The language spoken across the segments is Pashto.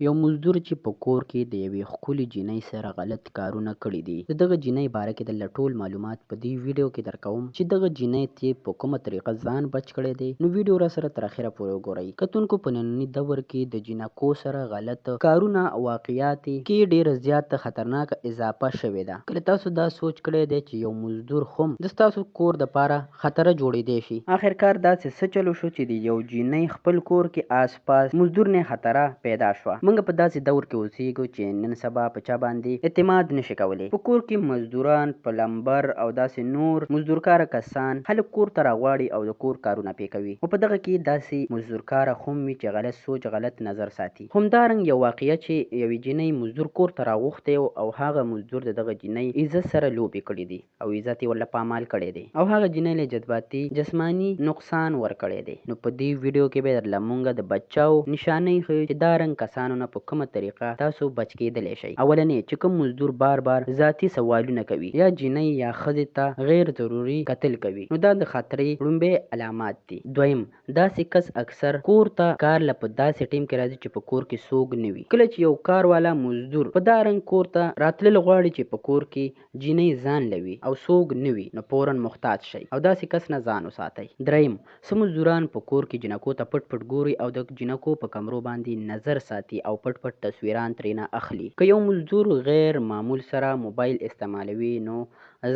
یو مزدور چې په کور کې د یوې ښکلې جینۍ سره غلط کارونه کړي دي. د دغه جینۍ باره کې درله ټول معلومات په دې ویډیو کې درکوم چې دغه جینۍ ته په کومه طریقه ځان بچ کړی دی. نو ویډیو راسره تر اخره پورې وګورئ. کتونکو په ننني دور کې د جینکو سره غلط کارونه او واقعیات کې ډېره زیاته خطرناکه اضافه شوې ده. کله تاسو دا سوچ کړی دی چې یو مزدور هم د ستاسو کور دپاره خطره جوړېدی شي؟ آخرکار داسې څه چلو شو چې د یو جینۍ خپل کور کې آس پاس مزدور نه خطره پیدا شوه. موږ په داسې دور کې اوسېږو چې نن سبا په چا باندې اعتماد نشي کولی. په کور کې مزدوران، پلمبر او داسې نور مزدورکاره کسان خلک کور ته راغواړي او د کور کارونه پرې کوي. خو په دغه کې داسې مزدورکاره هم وي چې غلط سوچ، غلط نظر ساتي. همدارنګ یو واقعه چې یوې جینۍ مزدور کور ته راغوښتی او هغه مزدور د دغه جینۍ عزت سره لوبې کړي دي او عزت یې ورله پامال کړی دی او هغه جینۍ له جذباتي جسماني نقصان ورکړی دی. نو په دې ویډیو کې به درله مونږ د بچاو نشانۍ ښیو چې دا رنګ کسانو نه په کومه طریقه تاسو بچ کېدلی شئ. اولنې چې کوم مزدور بار بار ذاتي سوالونه کوي یا جینۍ یا ښځې ته غیر ضروري کتل کوي، نو دا د خطرې لومبی علامات دي. دویم، داسې کس اکثر کور ته کار له په داسې ټیم کې راځي چې په کور کې څوک نه وي. کله چې یو کاروالا مزدور په دا رنګ کور ته راتلل غواړي چې په کور کې جینۍ ځان لوي او څوک نه وي، نو فورا محتاط شئ او داسې کس نه ځان وساتئ. دریم، څه مزدوران په کور کې جینکو ته پټ پټ ګوري او د جینکو په کمرو باندې نظر ساتي او پټ پټ تصویران ترېنه اخلي. که یو مزدور غیر معمول سره موبایل استعمالوي نو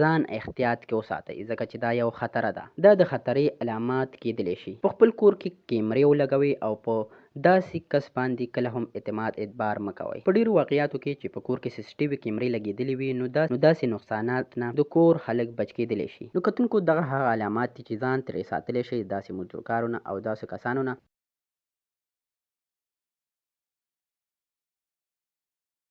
ځان احتیاط کې وساتئ، ځکه چې دا یو خطره ده. دا د خطرې علامات کېدلی شي. په خپل کور کې کیمرې ولګوئ او په داسې کس باندې کله هم اعتبار مه کوئ. په ډېرو واقعیاتو کې چې په کور کې سی سی ټي وي کیمرې لګېدلې وي نو داسې نقصانات نه د کور خلک بچ کېدلی شي. نو کتونکو دغه هغه علامات دي چې ځان ترې ساتلی شئ داسې مزدورکارو نه او داسې کسانو نه